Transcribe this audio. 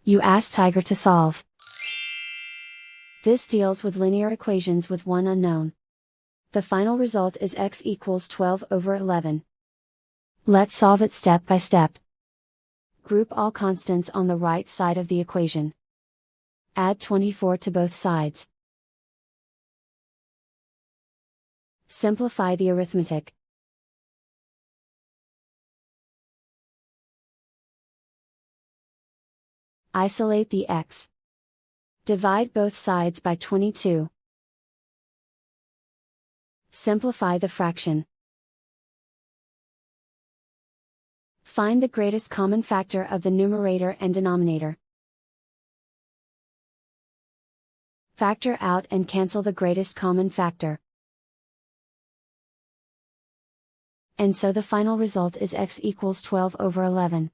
You ask Tiger to solve. This deals with linear equations with one unknown. The final result is x equals 12 over 11. Let's solve it step by step. Group all constants on the right side of the equation. Add 24 to both sides. Simplify the arithmetic. Isolate the x. Divide both sides by 22. Simplify the fraction. Find the greatest common factor of the numerator and denominator. Factor out and cancel the greatest common factor. And so the final result is x equals 12 over 11.